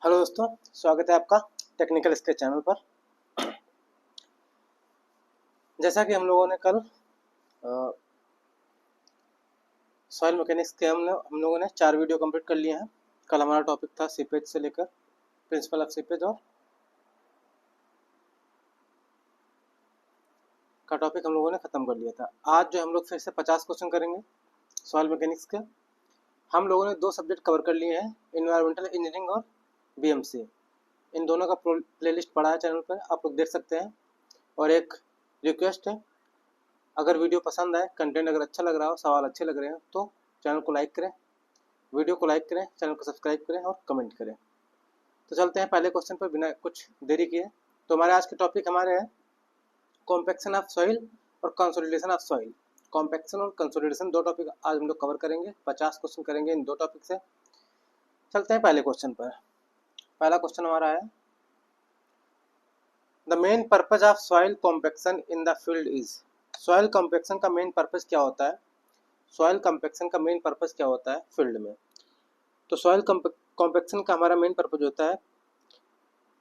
Hello दोस्तों, स्वागत है आपका टेक्निकल स्केच चैनल पर। जैसा कि हम लोगों ने कल सॉइल मैकेनिक्स के हम लोगों ने 4 वीडियो कंप्लीट कर लिए हैं। कल हमारा टॉपिक था सीपेज से लेकर प्रिंसिपल ऑफ सीपेज और का टॉपिक हम लोगों ने ख़त्म कर लिया था। आज जो हम लोग फिर से 50 क्वेश्चन करेंगे सॉइल मैकेनिक्स के। हम लोगों ने 2 सब्जेक्ट कवर कर लिए हैं, इन्वायरमेंटल इंजीनियरिंग और बीएमसी। इन दोनों का प्लेलिस्ट पड़ा है चैनल पर, आप लोग देख सकते हैं। और एक रिक्वेस्ट है, अगर वीडियो पसंद आए, कंटेंट अगर अच्छा लग रहा हो, सवाल अच्छे लग रहे हैं तो चैनल को लाइक करें, वीडियो को लाइक करें, चैनल को सब्सक्राइब करें और कमेंट करें। तो चलते हैं पहले क्वेश्चन पर बिना कुछ देरी किए। तो हमारे आज के टॉपिक हमारे हैं कॉम्पैक्शन ऑफ सॉइल और कंसोलिडेशन ऑफ सॉइल। कॉम्पैक्शन और कंसोलिडेशन 2 टॉपिक आज हम लोग कवर करेंगे। 50 क्वेश्चन करेंगे इन 2 टॉपिक से। चलते हैं पहले क्वेश्चन पर। पहला क्वेश्चन हमारा है, the main purpose of soil compaction in the field is. Soil compaction का मेन पर्पज क्या होता है? सॉइल कॉम्पैक्शन का मेन पर्पज क्या होता है फील्ड में? तो सॉइल कॉम्पैक्शन का हमारा मेन पर्पज होता है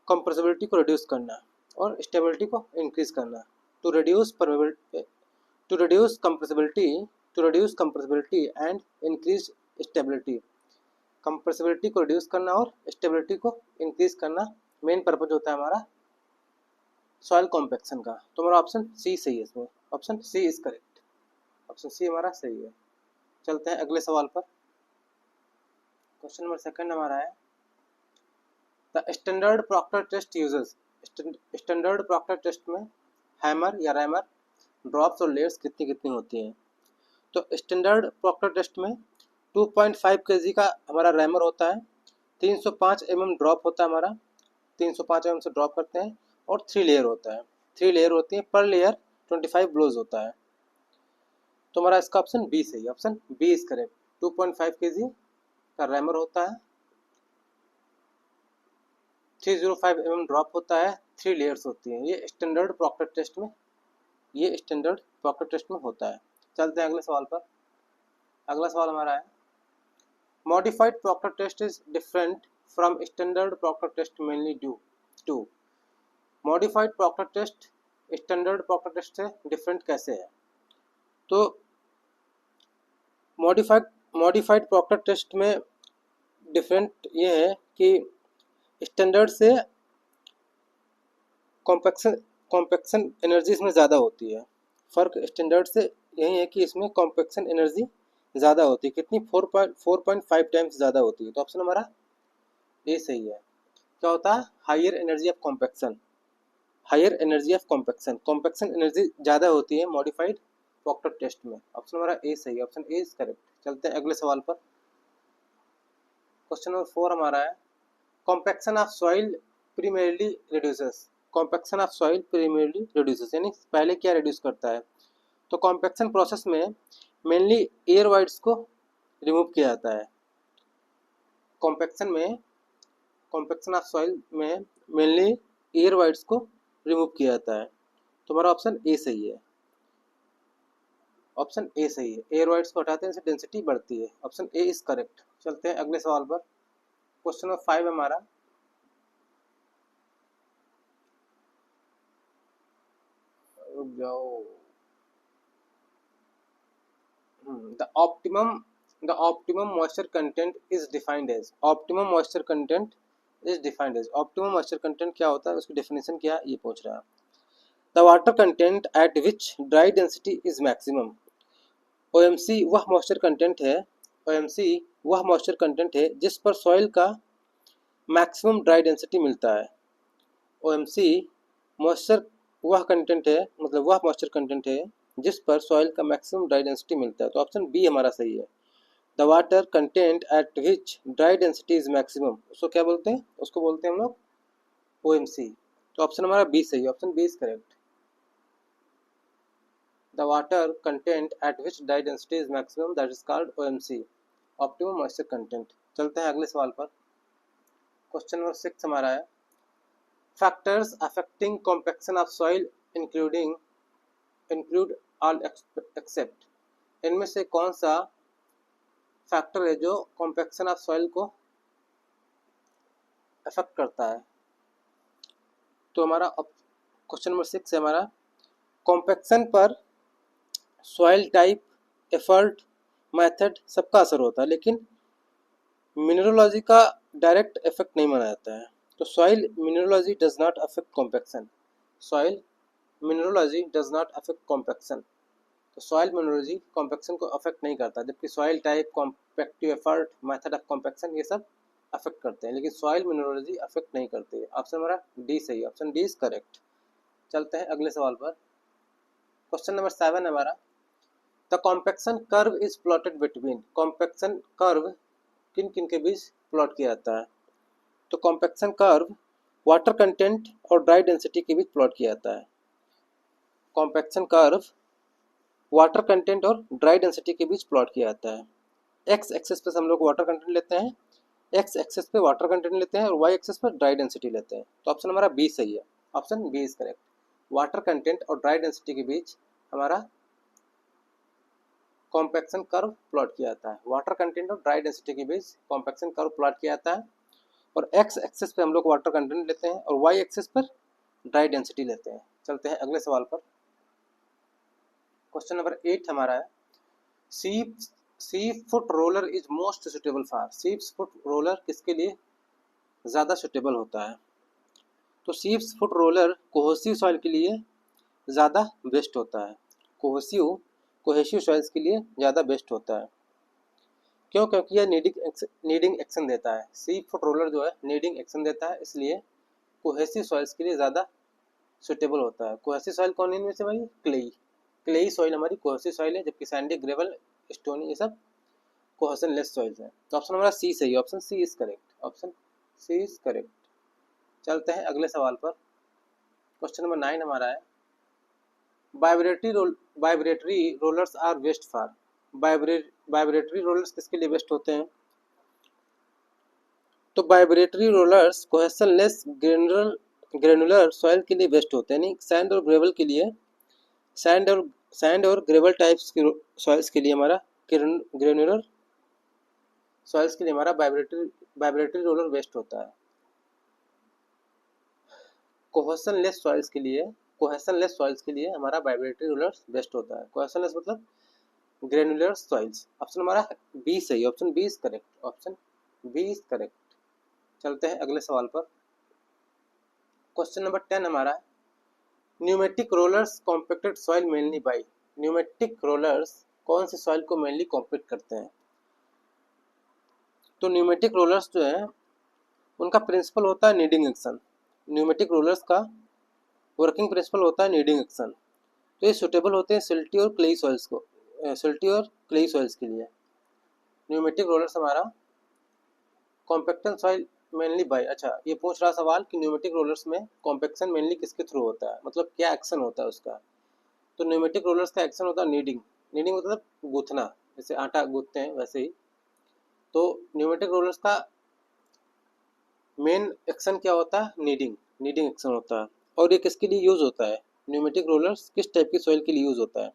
कंप्रेसिबिलिटी को रिड्यूस करना और स्टेबिलिटी को इंक्रीज करना। To reduce compressibility and increase stability. Compressibility को रिड्यूस करना और स्टेबिलिटी को इंक्रीज करना मेन पर्पज होता है हमारा सॉइल कॉम्पैक्शन का। तो हमारा ऑप्शन सी सही है इसमें। Option C is correct. Option C हमारा सही है। चलते हैं अगले सवाल पर। क्वेश्चन नंबर 2 हमारा है, the standard proctor test uses. Standard proctor test में हैमर या रैमर ड्रॉप्स और लेयर्स कितनी कितनी होती हैं? तो स्टैंडर्ड प्रॉक्टर टेस्ट में 2.5 kg का हमारा रैमर होता है, 305 mm ड्रॉप होता है हमारा, 305 mm से ड्रॉप करते हैं और 3 लेयर होता है। 3 लेयर होती है, पर लेयर 25 ब्लोज होता है। तो हमारा इसका ऑप्शन बी सही है। Option B is correct. 2.5 kg का रैमर होता है, 305 mm ड्रॉप होता है, 3 लेयर्स होती हैं। ये स्टैंडर्ड प्रॉक्टर टेस्ट में होता है। चलते हैं अगले सवाल पर। अगला सवाल हमारा है, modified proctor test is different from standard proctor test mainly due to. Modified proctor test standard proctor test से डिफरेंट कैसे है? तो मॉडिफाइड प्रॉक्टर टेस्ट में डिफरेंट ये है कि स्टैंडर्ड से कॉम्पैक्शन एनर्जी इसमें ज़्यादा होती है। फ़र्क स्टैंडर्ड से यही है कि इसमें कॉम्पैक्शन एनर्जी ज़्यादा होती है। कितनी? 4.5 टाइम्स ज़्यादा होती है। तो ऑप्शन हमारा ए सही है। क्या होता है? Higher energy of compaction. Higher energy of compaction, compaction energy ज़्यादा होती है मॉडिफाइड प्रॉक्टर टेस्ट में। ऑप्शन हमारा ए सही है। Option A is correct. चलते हैं अगले सवाल पर। क्वेश्चन नंबर 4 हमारा है, compaction of soil primarily reduces. Compaction of soil primarily reduces यानी पहले क्या रिड्यूस करता है? तो कॉम्पैक्शन प्रोसेस में मेनली एयर वाइड्स को रिमूव किया जाता है। कॉम्पैक्शन ऑफ सॉइल में मेनली एयर वाइड्स को रिमूव किया जाता है। तो हमारा ऑप्शन ए सही है। ऑप्शन ए सही है। एयर वाइड्स को हटाते हैं, डेंसिटी बढ़ती है। Option A is correct. चलते हैं अगले सवाल पर। क्वेश्चन नंबर 5 हमारा, रुक जाओ। The optimum moisture content is defined as। optimum moisture content is defined as। optimum moisture content क्या होता है, उसकी डेफिनेशन क्या है, ये पूछ रहा है। The water content at which dry density is maximum। OMC वह मॉइस्चर कंटेंट है, OMC वह मॉइस्चर कंटेंट है जिस पर सॉइल का मैक्सिमम ड्राई डेंसिटी मिलता है। OMC मॉइस्चर वह कंटेंट है, मतलब वह मॉइस्चर कंटेंट है जिस पर सॉइल का मैक्सिमम ड्राई डेंसिटी मिलता है। तो ऑप्शन बी हमारा सही है। The water content at which dry density is maximum, उसको क्या बोलते हैं? उसको बोलते हैं हम लोग OMC। तो ऑप्शन हमारा बी सही है। Option B is correct. The water content at which dry density is maximum that is called OMC, optimum moisture content. चलते हैं अगले सवाल पर। क्वेश्चन नंबर 6 हमारा है, factors affecting compaction of soil include all except. इनमें से कौन सा फैक्टर है जो कॉम्पैक्शन ऑफ सॉइल को अफेक्ट करता है। तो हमारा क्वेश्चन नंबर 6 है हमारा, कॉम्पैक्शन पर सॉइल टाइप, एफर्ट, मेथड सबका असर होता है, लेकिन मिनरलोजी का डायरेक्ट इफेक्ट नहीं माना जाता है। तो soil mineralogy does not affect compaction, soil mineralogy does not affect compaction. तो सॉइल मिनरलोजी कॉम्पैक्शन को अफेक्ट नहीं करता, जबकि soil type, compactive effort, method of compaction ये सब अफेक्ट करते हैं, लेकिन सॉइल मिनरलोजी अफेक्ट नहीं करती है। ऑप्शन हमारा डी सही है, ऑप्शन डी इज करेक्ट। चलते हैं अगले सवाल पर। क्वेश्चन नंबर 7 हमारा, the compaction curve is plotted between, compaction curve किन किन के बीच प्लॉट किया जाता है। तो कॉम्पैक्शन कर्व वाटर कंटेंट और ड्राई डेंसिटी के बीच प्लॉट किया जाता है। कॉम्पैक्शन कर्व वाटर कंटेंट और ड्राई डेंसिटी के बीच प्लॉट किया जाता है। एक्स एक्सिस पे हम लोग वाटर कंटेंट लेते हैं, एक्स एक्सिस पे वाटर कंटेंट लेते हैं और वाई एक्सिस पे ड्राई डेंसिटी लेते हैं। तो ऑप्शन हमारा बी सही है, option B is correct. Water content और ड्राई डेंसिटी के बीच हमारा कॉम्पैक्शन कर्व प्लॉट किया जाता है। वाटर कंटेंट और ड्राई डेंसिटी के बीच कॉम्पैक्शन कर्व प्लॉट किया जाता है, और एक्स एक्सिस पे हम लोग वाटर कंटेंट लेते हैं और वाई एक्सिस पर ड्राई डेंसिटी लेते हैं। चलते हैं अगले सवाल पर। क्वेश्चन नंबर 8 हमारा है, सीप foot roller is most suitable for, सीप फुट रोलर किसके लिए ज़्यादा सुटेबल होता है। तो सीप फुट रोलर कोहेसिव सॉइल के लिए ज़्यादा बेस्ट होता है, कोहेसिव सॉइल्स के लिए ज़्यादा बेस्ट होता है। क्यों? क्योंकि यह नीडिंग एक्शन देता है। सीप फुट रोलर जो है नीडिंग एक्शन देता है, इसलिए कोहेसिव सॉइल्स के लिए ज़्यादा सुटेबल होता है। कोहेसिव सॉइल कौन इनमें से भाई? क्लेई सॉइल हमारी कोहेसिव सॉइल है, जबकि सैंडी, ग्रेवल, स्टोनी ये सब कोहेशन लेस सॉइल्स हैं। तो ऑप्शन हमारा सी सही है, option C is correct, option C is correct. चलते हैं अगले सवाल पर। क्वेश्चन नंबर 9 हमारा है, vibratory rollers are best for, vibratory rollers किसके लिए बेस्ट होते हैं। तो vibratory rollers cohesion less granular soil के लिए बेस्ट होते हैं, यानी सैंड और ग्रेवल के लिए, सैंड और ग्रेवल टाइप्स की सॉइल्स के लिए हमारा ग्रेनुलर सॉइल्स के लिए हमारा वाइब्रेटरी रोलर बेस्ट होता है। कोहेशन लेस सॉइल्स के लिए हमारा वाइब्रेटरी रोलर बेस्ट होता है। कोहेशन लेस मतलब ग्रेनुलर सॉइल्स। ऑप्शन हमारा बी सही, option B is correct, option B is correct. चलते हैं अगले सवाल पर। क्वेश्चन नंबर 10 हमारा है, pneumatic rollers compacted soil mainly by, pneumatic rollers कौन से सॉइल को मेनली कॉम्पैक्ट करते हैं। तो न्यूमेटिक रोलर्स जो है उनका प्रिंसिपल होता है नीडिंग एक्शन, न्यूमेटिक रोलर्स का वर्किंग प्रिंसिपल होता है नीडिंग एक्शन। तो ये सुटेबल होते हैं सिल्टी और क्लेई सॉइल्स के लिए। न्यूमेटिक रोलर्स हमारा कॉम्पैक्शन सॉइल मेनली बाय, अच्छा ये पूछ रहा सवाल कि न्यूमेटिक रोलर्स में कॉम्पैक्शन मेनली किसके थ्रू होता है, मतलब क्या एक्शन होता है उसका। तो न्यूमेटिक रोलर्स का एक्शन होता है नीडिंग मतलब गूंथना, जैसे आटा गूंथते हैं वैसे ही। तो न्यूमेटिक रोलर्स का मेन एक्शन क्या होता है? नीडिंग एक्शन होता है। और ये किसके लिए यूज होता है? न्यूमेटिक रोलर्स किस टाइप की सॉइल के लिए यूज होता है?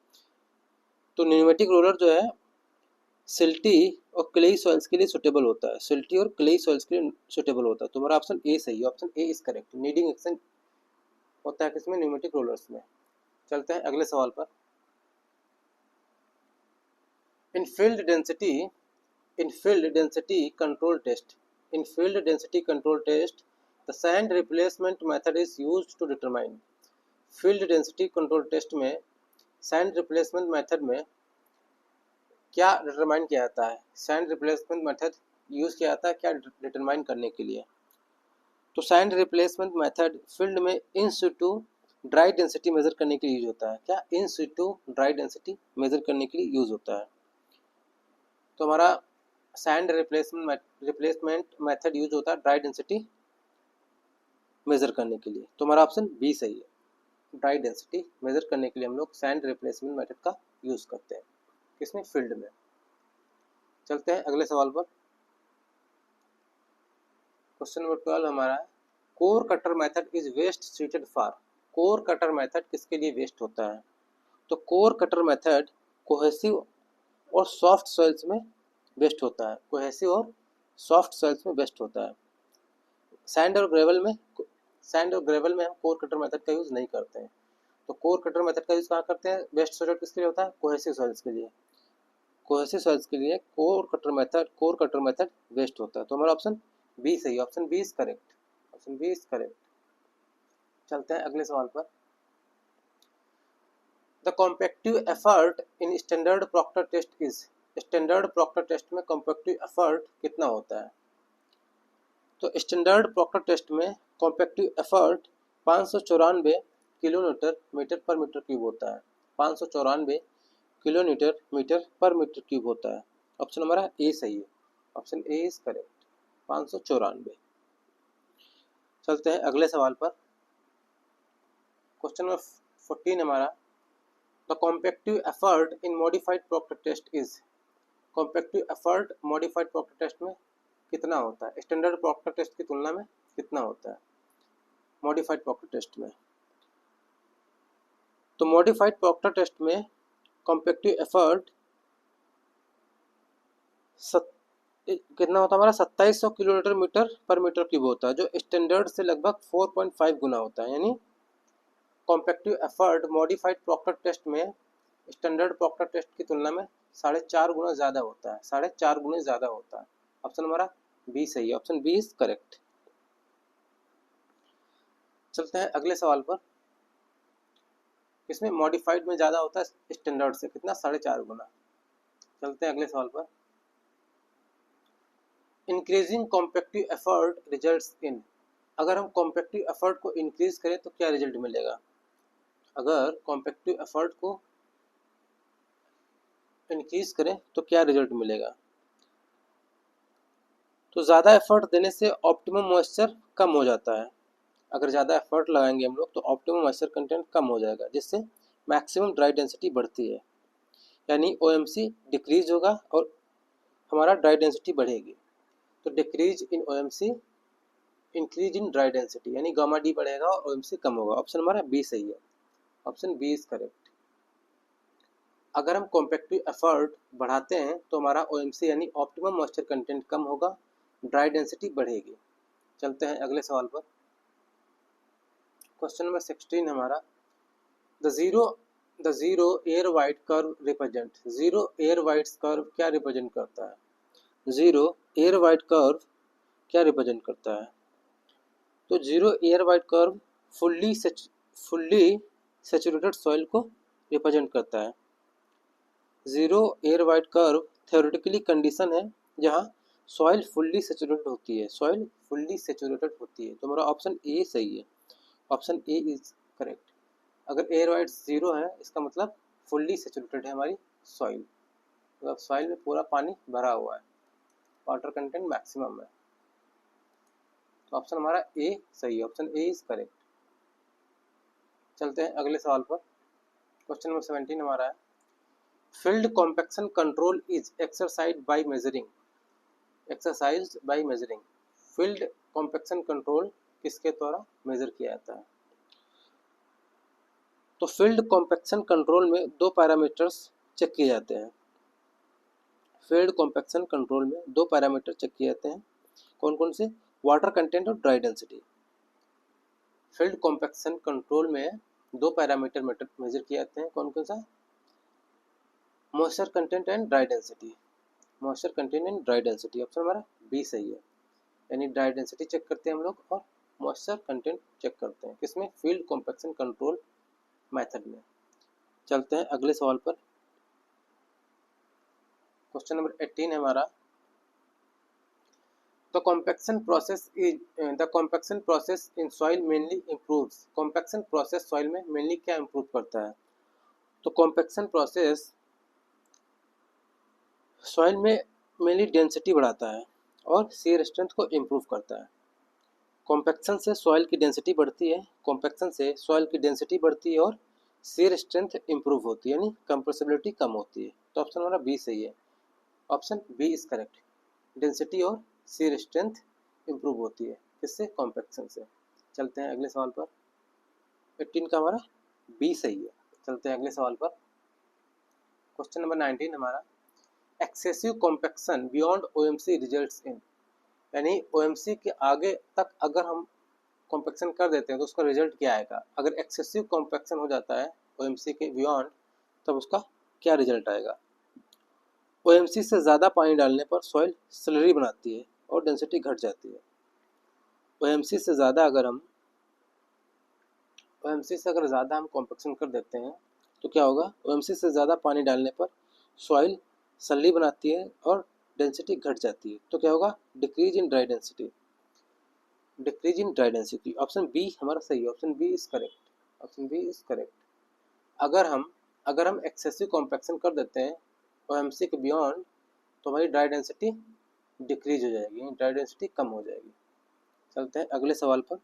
तो न्यूमेटिक रोलर जो है सिल्टी और क्लेई सॉइल्स के लिए सुटेबल होता है, सिल्टी और क्लेई सॉइल्स के लिए सुटेबल होता है। तो हमारा ऑप्शन ए सही है, option A is correct. Kneading action होता है किसमें? न्यूमेटिक रोलर्स में। चलते हैं अगले सवाल पर। In field density control test the sand replacement method is used to determine. Field density control test में सैंड रिप्लेसमेंट मेथड में क्या डिटरमाइन किया जाता है? सैंड रिप्लेसमेंट मेथड यूज किया जाता है क्या डिटरमाइन करने के लिए? तो सैंड रिप्लेसमेंट मेथड फील्ड में इन सिटू ड्राई डेंसिटी मेजर करने के लिए यूज होता है। क्या? इन सिटू ड्राई डेंसिटी मेजर करने के लिए यूज होता है। तो हमारा सैंड रिप्लेसमेंट मेथड यूज होता है ड्राई डेंसिटी मेजर करने के लिए। तो हमारा ऑप्शन बी सही है, ड्राई डेंसिटी मेजर करने के लिए हम लोग सैंड रिप्लेसमेंट मेथड का यूज करते हैं, किसमें? फील्ड में। चलते हैं अगले सवाल पर। क्वेश्चन नंबर 12 हमारा है, core cutter method is best suited for, core cutter method किसके लिए बेस्ट होता है? तो कोर कटर मेथड कोहेसिव और सॉफ्ट सॉइल्स में बेस्ट होता है, कोहेसिव और सॉफ्ट सॉइल्स में बेस्ट होता है। सैंड और ग्रेवल में हम कोर कटर मेथड का यूज़ नहीं करते हैं। तो कोर कटर मेथड का यूज़ कहाँ करते हैं? बेस्ट सॉइल किसके लिए होता है? कोहेसिव सॉइल्स के लिए। कोहेसिव सॉइल्स के लिए कोर कटर मेथड बेस्ट होता है। तो हमारा ऑप्शन बी सही है। Option B is correct. Option B is correct. चलते हैं अगले सवाल पर। The compactive effort in standard proctor test is. Standard proctor test में कॉम्पेक्टिव एफर्ट कितना होता है? तो स्टैंडर्ड प्रॉक्टर टेस्ट में कॉम्पेक्टिव एफर्ट 594 किलोमीटर मीटर पर मीटर क्यूब होता है। 594 किलोमीटर मीटर पर मीटर क्यूब होता है। ऑप्शन हमारा ए सही है। Option A is correct. 594। चलते हैं अगले सवाल पर। क्वेश्चन नंबर 14 हमारा, the compactive effort in modified proctor test is. Compactive effort modified proctor test में कितना होता है? स्टैंडर्ड प्रॉक्टर टेस्ट की तुलना में कितना होता है मॉडिफाइड प्रॉक्टर टेस्ट में? तो मॉडिफाइड प्रॉक्टर टेस्ट में कॉम्पेक्टिव एफर्ट कितना होता है हमारा? 2700 किलोमीटर मीटर पर मीटर क्यूब होता है, जो स्टैंडर्ड से लगभग 4.5 गुना होता है। यानी कॉम्पेक्टिव एफर्ट मॉडिफाइड प्रॉक्टर टेस्ट में स्टैंडर्ड प्रॉक्टर टेस्ट की तुलना में 4.5 गुना ज़्यादा होता है। 4.5 गुना ज़्यादा होता है। ऑप्शन हमारा बी सही है। Option B is correct. चलते हैं अगले सवाल पर। इसमें मॉडिफाइड में ज़्यादा होता है स्टैंडर्ड से, कितना? 4.5 गुना। चलते हैं अगले सवाल पर। Increasing compactive effort results in. अगर हम कॉम्पेक्टिव एफर्ट को इंक्रीज करें तो क्या रिजल्ट मिलेगा? अगर कॉम्पेक्टिव एफर्ट को इंक्रीज करें तो क्या रिजल्ट मिलेगा? तो ज़्यादा एफर्ट देने से ऑप्टिमम मॉइस्चर कम हो जाता है। अगर ज़्यादा एफर्ट लगाएंगे हम लोग तो ऑप्टिमम मॉइस्चर कंटेंट कम हो जाएगा, जिससे मैक्सिमम ड्राई डेंसिटी बढ़ती है। यानी OMC डिक्रीज होगा और हमारा ड्राई डेंसिटी बढ़ेगी। तो decrease in OMC, increase in dry density, यानी गामा डी बढ़ेगा और OMC कम होगा। ऑप्शन हमारा बी सही है। Option B is correct. अगर हम कॉम्पेक्टिव एफर्ट बढ़ाते हैं तो हमारा OMC यानी ऑप्टिमम मॉइस्चर कंटेंट कम होगा, ड्राई डेंसिटी बढ़ेगी। चलते हैं अगले सवाल पर। क्वेश्चन नंबर 16 हमारा, the zero air wide curve represent. Zero air wide curve क्या रिप्रेजेंट करता है? जीरो एयर वाइड कर्व क्या रिप्रेजेंट करता है? तो zero air wide curve fully saturated soil को रिप्रेजेंट करता है। Zero air wide curve theoretically condition है जहाँ सॉइल फुल्ली सैचुरेटेड होती है। सॉइल फुल्ली सैचुरेटेड होती है। तो हमारा ऑप्शन ए सही है। Option A is correct. अगर एयर वाइड जीरो है इसका मतलब फुल्ली सैचुरेटेड है हमारी सॉइल, मतलब सॉइल में पूरा पानी भरा हुआ है, वाटर कंटेंट मैक्सिमम है। तो ऑप्शन हमारा ए सही है। Option A is correct. चलते हैं अगले सवाल पर। क्वेश्चन नंबर 17 हमारा है, field compaction control is exercise by measuring. Field compaction control किसके द्वारा मेजर किया जाता है? तो फील्ड कॉम्पैक्शन कंट्रोल में दो पैरामीटर्स चेक किए जाते हैं। फील्ड कॉम्पैक्शन कंट्रोल में दो पैरामीटर चेक किए जाते हैं। कौन कौन से? वाटर कंटेंट और dry density. Field compaction control में दो पैरामीटर मेजर किए जाते हैं। कौन कौन सा? Moisture content and dry density. Moisture content and dry density. Option हमारा बी सही है। यानी ड्राई डेंसिटी चेक करते हैं हम लोग और मॉइस्चर कंटेंट चेक करते हैं। किसमें? फील्ड कॉम्पैक्शन कंट्रोल मेथड में। चलते हैं अगले सवाल पर। क्वेश्चन नंबर 18 है हमारा, the compaction process in soil mainly improves. Compaction process soil में मेनली क्या इम्प्रूव करता है? तो कॉम्पैक्शन प्रोसेस सॉइल में मेनली डेंसिटी बढ़ाता है और शियर स्ट्रेंथ को इम्प्रूव करता है। कॉम्पैक्शन से सॉइल की डेंसिटी बढ़ती है, कॉम्पैक्शन से सॉइल की डेंसिटी बढ़ती है और शियर स्ट्रेंथ इम्प्रूव होती है, यानी कंप्रेसिबिलिटी कम होती है। तो ऑप्शन हमारा बी सही है। Option B is correct. Density और शियर स्ट्रेंथ इम्प्रूव होती है किससे? कॉम्पैक्शन से। चलते हैं अगले सवाल पर। 18 का हमारा बी सही है। चलते हैं अगले सवाल पर। क्वेश्चन नंबर 19 हमारा, excessive compaction beyond OMC results in. यानी ओएमसी के आगे तक अगर हम कॉम्पैक्शन कर देते हैं तो उसका रिजल्ट क्या आएगा। अगर एक्सेसिव कॉम्पैक्शन हो जाता है ओएमसी के बियॉन्ड तब उसका क्या रिजल्ट आएगा। ओएमसी से ज़्यादा पानी डालने पर सॉइल स्लरी बनाती है और डेंसिटी घट जाती है। ओएमसी से ज़्यादा अगर हम कॉम्पैक्शन कर देते हैं तो क्या होगा, ओएमसी से ज़्यादा पानी डालने पर सॉइल स्लरी बनाती है और डेंसिटी घट जाती है। तो क्या होगा, decrease in dry density. Option B हमारा सही है। Option B is correct. अगर हम एक्सेसिव कॉम्पैक्शन कर देते हैं ओएमसी के बियॉन्ड तो हमारी ड्राई डेंसिटी डिक्रीज हो जाएगी, ड्राई डेंसिटी कम हो जाएगी। चलते हैं अगले सवाल पर।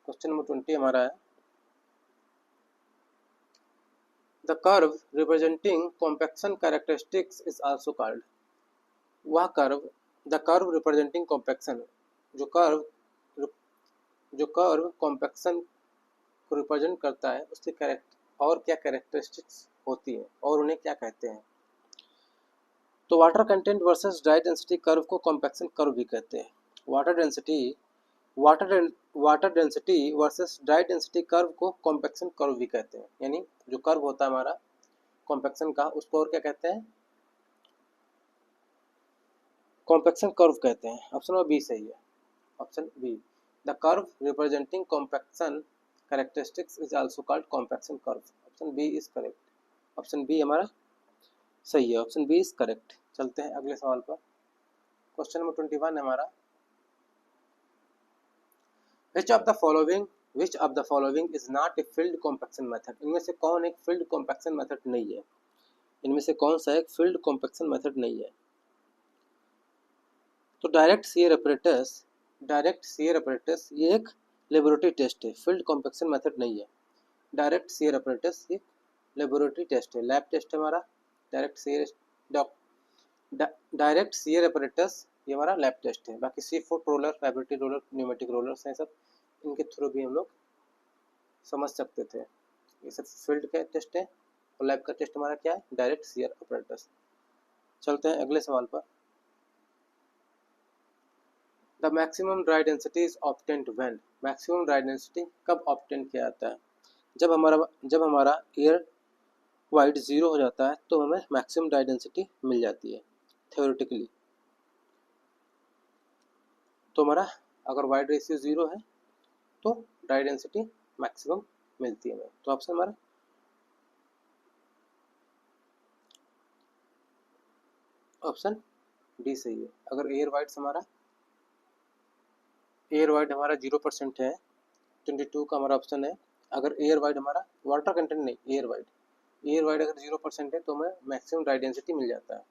क्वेश्चन नंबर 20 हमारा है, the curve representing compaction characteristics is also called. वह curve, the curve representing compaction, जो कर्व कॉम्पैक्शन को रिप्रेजेंट करता है उसके और क्या कैरेक्टरिस्टिक्स होती हैं और उन्हें क्या कहते हैं। तो water content versus dry density curve को कॉम्पैक्शन कर्व भी कहते हैं। Water density versus dry density curve को कॉम्पैक्शन कर्व भी कहते हैं। यानी जो कर्व होता है हमारा कॉम्पैक्शन का उसको और क्या कहते हैं, कॉम्पैक्शन कर्व कहते हैं। ऑप्शन नंबर बी सही है। Option B, the curve representing compaction characteristics is also called compaction curve. Option B is correct. Option B हमारा सही है। Option B is correct. चलते हैं अगले सवाल पर। क्वेश्चन नंबर 21 है हमारा, Which of the following is not a field compaction method? इनमें से कौन एक field compaction method नहीं है। इनमें से कौन सा एक field compaction method नहीं है। तो डायरेक्ट सीयर अपरेटस ये एक लेबोरेटरी टेस्ट है, फील्ड कॉम्पैक्शन मेथड नहीं है। डायरेक्ट सीयर अपरेटस ये लेबोरेटरी टेस्ट है, लैब टेस्ट है हमारा। डायरेक्ट सीयर अपरेटस ये हमारा लैब टेस्ट है। बाकी C4 roller, vibratory roller, pneumatic rollers हैं सब, इनके थ्रू भी हम लोग समझ सकते थे। ये सब फील्ड का टेस्ट है और लैब का टेस्ट हमारा क्या है, डायरेक्ट सीयर अपरेटस। चलते हैं अगले सवाल पर। The maximum dry density is obtained when. Maximum dry density कब ऑब्टेन किया जाता है, जब हमारा एयर वाइड 0 हो जाता है तो हमें मैक्सिमम ड्राई डेंसिटी मिल जाती है थ्योरेटिकली। तो हमारा अगर वाइड रेशियो 0 है तो ड्राई डेंसिटी मैक्सिमम मिलती है हमें। तो ऑप्शन हमारा ऑप्शन डी सही है। अगर एयर वाइड हमारा 0% है, 22 का हमारा ऑप्शन है। अगर एयर वाइड हमारा वाटर कंटेंट नहीं, एयर वाइड अगर 0% है तो हमें मैक्सिमम ड्राई डेंसिटी मिल जाता है।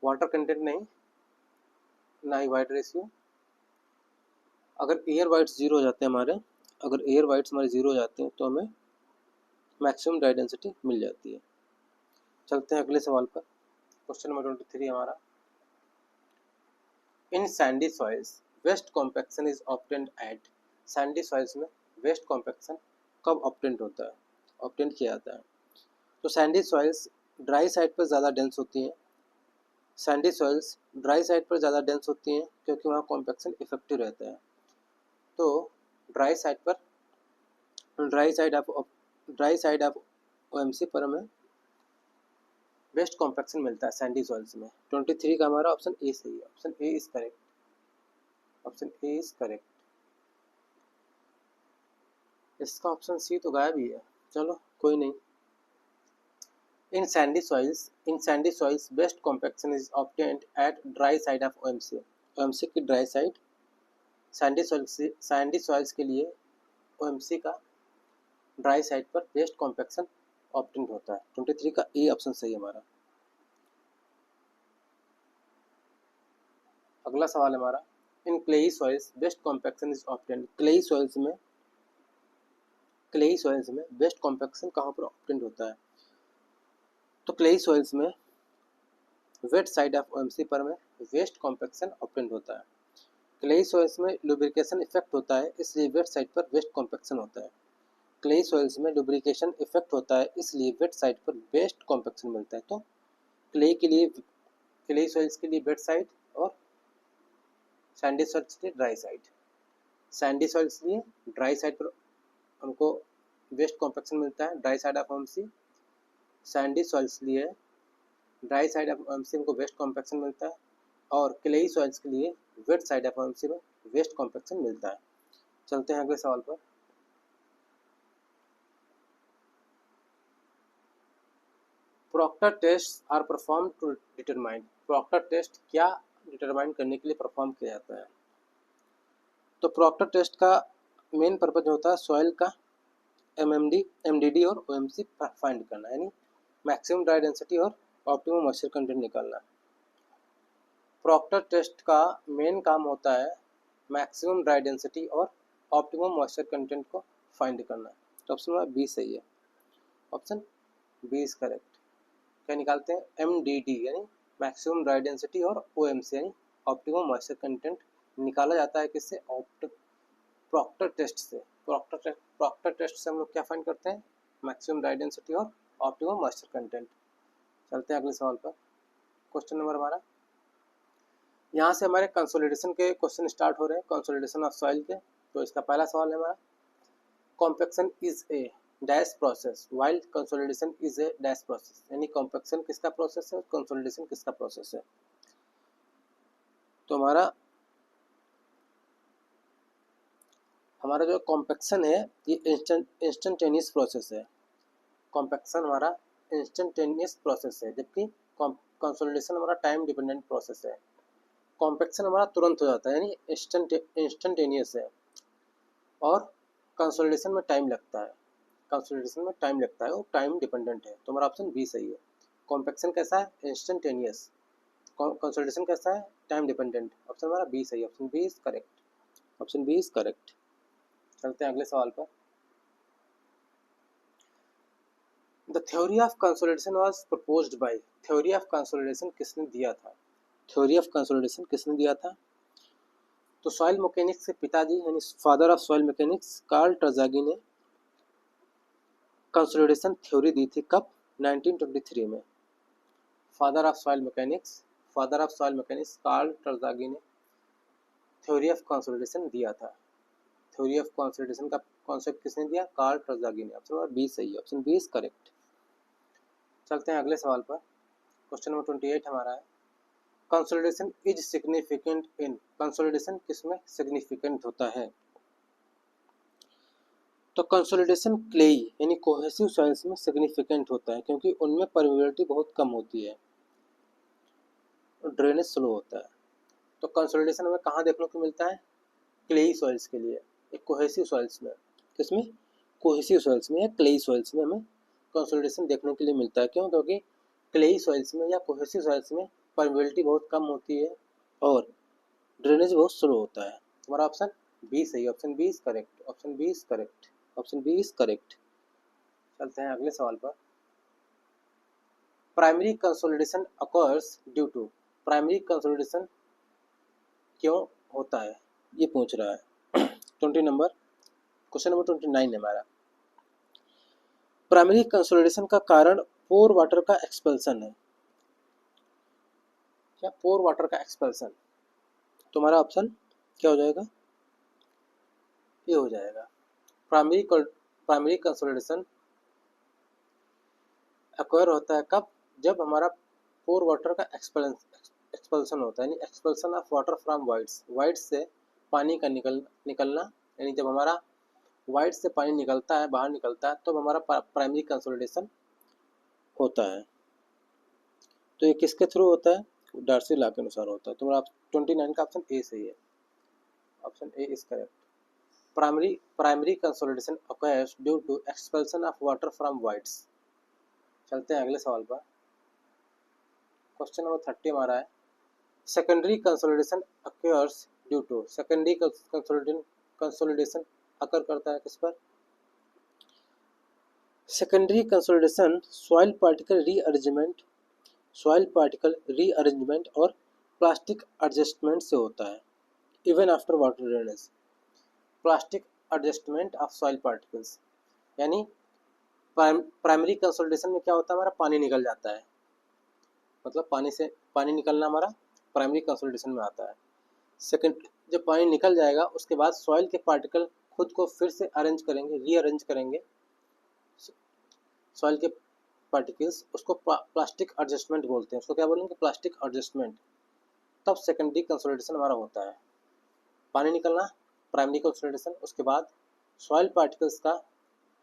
वाटर कंटेंट नहीं, ना ही वाइड रेशियो। अगर एयर वाइड्स 0 हो जाते हैं हमारे हमारे 0 हो जाते हैं तो हमें मैक्सिमम ड्राई डेंसिटी मिल जाती है। चलते हैं अगले सवाल पर। क्वेश्चन नंबर 23 हमारा, in sandy soils best compaction is obtained at. Sandy soils में वेस्ट कॉम्पैक्शन कब ऑब्टेंड किया जाता है। तो सैंडी सॉइल्स ड्राई साइड पर ज़्यादा डेंस होती हैं। क्योंकि वहाँ कॉम्पैक्शन इफेक्टिव रहता है। तो ड्राई साइड ऑफ ओएमसी पर हमें वेस्ट कॉम्पैक्शन मिलता है सैंडी सॉइल्स में। 23 का हमारा ऑप्शन ए सही है। Option A is correct. इसका ऑप्शन सी तो गायब ही है, चलो कोई नहीं। In sandy soils best compaction is obtained at dry side of OMC की ड्राई साइड। सैंडी सॉइल्स के लिए ओएमसी का ड्राई साइड पर बेस्ट कॉम्पैक्शन ऑब्टेन्ड होता है। 23 का ए ऑप्शन सही है हमारा। अगला सवाल है हमारा, in clayey soils best compaction is obtained. Clayey soils में बेस्ट कॉम्पैक्शन कहाँ पर ऑब्टेन्ड होता है। तो क्लेई सॉइल्स में वेट साइड ऑफ ओएमसी पर में वेस्ट कॉम्पैक्शन ऑब्टेन्ड होता है। क्लेई सॉइल्स में लुब्रिकेशन इफेक्ट होता है इसलिए वेट साइड पर वेस्ट कॉम्पैक्शन होता है। क्लेई सॉइल्स में लुब्रिकेशन इफेक्ट होता है इसलिए वेट साइड पर बेस्ट कॉम्पैक्शन मिलता है। तो क्लेई सॉइल्स के लिए वेट साइड और सैंडी सॉइल इसलिए ड्राई साइड, सैंडी सॉइल इसलिए ड्राई साइड पर हमको वेस्ट कॉम्पैक्शन मिलता है, dry side of OMC। Sandy soil इसलिए ड्राई साइड ऑफ OMC हमको वेस्ट कॉम्पैक्शन मिलता है, और क्लेई सॉइल्स के लिए वेट साइड ऑफ OMC में वेस्ट कॉम्पैक्शन मिलता है। चलते हैं अगले सवाल पर। Proctor test are perform to determine, proctor test क्या डिटरमाइन करने के लिए परफॉर्म किया जाता है? तो प्रॉक्टर टेस्ट का मेन पर्पज होता है सॉइल का MMD, MDD और OMC फाइंड करना, यानी मैक्सिमम ड्राई डेंसिटी और ऑप्टिमम मॉइस्चर कंटेंट निकालना। प्रॉक्टर टेस्ट का मेन काम होता है मैक्सिमम ड्राई डेंसिटी और ऑप्टिमम मॉइस्चर कंटेंट को फाइंड करना। तो ऑप्शन नंबर बी सही है, ऑप्शन बी इज करेक्ट। क्या निकालते हैं? MDD यानी मैक्सिमम ड्राई डेंसिटी और OMC यानी ऑप्टिमम मॉइस्चर कंटेंट निकाला जाता है किससे? प्रॉक्टर टेस्ट से। प्रॉक्टर टेस्ट से हम लोग क्या फाइंड करते हैं? मैक्सिमम ड्राई डेंसिटी और ऑप्टिमम मॉइस्चर कंटेंट। चलते हैं अगले सवाल पर। क्वेश्चन नंबर हमारा, यहाँ से हमारे कंसोलिडेशन के क्वेश्चन स्टार्ट हो रहे हैं, कंसोलिडेशन ऑफ सॉइल के। तो इसका पहला सवाल है हमारा, compaction is a dash process while consolidation is a dash process, यानी कॉम्पैक्शन किसका प्रोसेस है, कंसोलिडेशन किसका प्रोसेस है? तो हमारा जो कॉम्पैक्शन है ये इंस्टेंटेनियस प्रोसेस है। कॉम्पैक्शन हमारा इंस्टेंटेनियस प्रोसेस है, जबकि कंसोलिडेशन हमारा टाइम डिपेंडेंट प्रोसेस है। कॉम्पैक्शन हमारा तुरंत हो जाता है यानी इंस्टेंटेनियस है, और कंसोलिडेशन में टाइम लगता है, कंसोलिडेशन में टाइम लगता है, वो टाइम डिपेंडेंट है। तो हमारा ऑप्शन बी सही है। कॉम्पैक्शन कैसा है? इंस्टेंटेनियस। कंसोलिडेशन कैसा है? Time dependent. ऑप्शन हमारा बी सही है, option B is correct, option B is correct. चलते हैं अगले सवाल पर। The theory of consolidation was proposed by, theory of consolidation किसने दिया था? थ्योरी ऑफ कंसोलिडेशन किसने दिया था? तो सॉइल मैकेनिक्स के पिताजी यानी father of soil mechanics Karl Terzaghi ने कंसोलिडेशन थ्योरी दी थी। कब? 1923 में। Father of soil mechanics Karl Terzaghi ने थ्योरी ऑफ कंसोलिडेशन दिया था। थ्योरी ऑफ कंसोलिडेशन का कॉन्सेप्ट किसने दिया? कार्ल ट्रेज़ागी ने। ऑप्शन नंबर बी सही है, ऑप्शन बी इज करेक्ट। चलते हैं अगले सवाल पर। क्वेश्चन नंबर 28 हमारा है, consolidation is significant in, consolidation किसमें सिग्निफिकेंट होता है? तो कंसोलिडेशन क्लेई यानी कोहेसिव सॉइल्स में सिग्निफिकेंट होता है, क्योंकि उनमें परमेबिलिटी बहुत कम होती है और ड्रेनेज स्लो होता है। तो कंसोलिडेशन हमें कहाँ देखने को मिलता है? क्लेई सॉइल्स के लिए, एक कोहेसिव सॉइल्स में। किसमें? कोहेसिव सॉइल्स में या क्लेई सॉइल्स में हमें कंसोलिडेशन देखने के लिए मिलता है। क्यों? क्योंकि क्लेई सॉइल्स में या कोहेसिव सॉइल्स में परमेबिलिटी बहुत कम होती है और ड्रेनेज बहुत स्लो होता है। हमारा ऑप्शन बी सही, option B is correct, option B is correct, option B is correct. चलते हैं अगले सवाल पर। Primary consolidation occurs due to, primary consolidation क्यों होता है ये पूछ रहा है। 20 नंबर, क्वेश्चन नंबर 29 है हमारा। प्राइमरी कंसोलिडेशन का कारण पोर वाटर का एक्सपेल्सन है। क्या? पोर वाटर का एक्सपेल्सन। तुम्हारा ऑप्शन क्या हो जाएगा? ये हो जाएगा। प्राइमरी कंसोलिडेशन अक्वायर होता है कब? जब हमारा पोर वाटर का एक्सपल्सन होता है, यानी expulsion of water from wides से पानी का निकलना, यानी जब हमारा वाइड से पानी निकलता है, बाहर निकलता है, तो हमारा प्राइमरी कंसोलिडेशन होता है। तो ये किसके थ्रू होता है? डार्सी लॉ के अनुसार होता है। तुम्हारा 29 का ऑप्शन ए सही है, option A is correct. Primary consolidation occurs due to expulsion of water from voids. चलते हैं अगले सवाल पर। क्वेश्चन नंबर 30 हमारा है, secondary consolidation occurs due to, secondary consolidation occur करता है किस पर? Secondary consolidation soil particle rearrangement और प्लास्टिक एडजस्टमेंट से होता है। Even after water drainage, plastic adjustment of soil particles, यानी प्राइमरी कंसोलिडेशन में क्या होता है? हमारा पानी निकल जाता है, मतलब पानी निकलना हमारा प्राइमरी कंसोलिडेशन में आता है। सेकंड, जब पानी निकल जाएगा उसके बाद सॉइल के पार्टिकल खुद को फिर से अरेंज करेंगे, रीअरेंज करेंगे सॉइल के पार्टिकल्स, उसको प्लास्टिक एडजस्टमेंट बोलते हैं। उसको क्या बोलेंगे? Plastic adjustment. तब सेकेंडरी कंसोलिडेशन हमारा होता है। पानी निकलना प्राइमरी कंसोलिडेशन, उसके बाद सॉइल पार्टिकल्स का